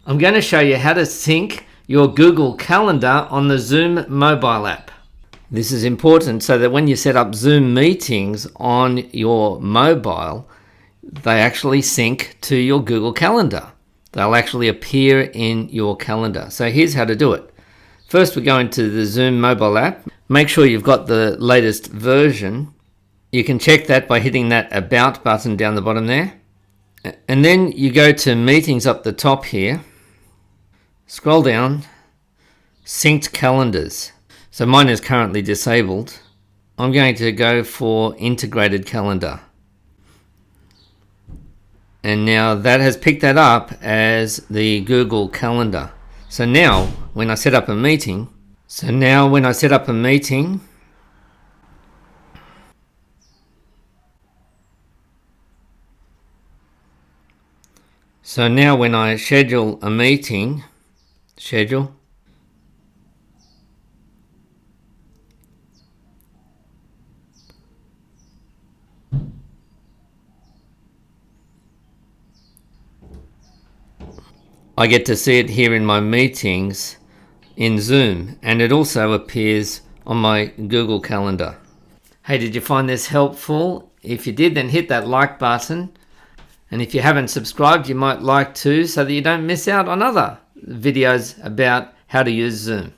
I'm going to show you how to sync your Google Calendar on the Zoom mobile app. This is important so that when you set up Zoom meetings on your mobile, they actually sync to your Google Calendar. They'll actually appear in your calendar. So here's how to do it. First, we go into the Zoom mobile app. Make sure you've got the latest version. You can check that by hitting that About button down the bottom there. And then you go to Meetings up the top here. Scroll down, Synced Calendars. So mine is currently disabled. I'm going to go for Integrated Calendar. And now that has picked that up as the Google Calendar. So now when I set up a meeting, so now when I schedule a meeting, I get to see it here in my meetings in Zoom, and it also appears on my Google Calendar. Hey, did you find this helpful? If you did, then hit that like button. And if you haven't subscribed, you might like to, so that you don't miss out on other videos about how to use Zoom.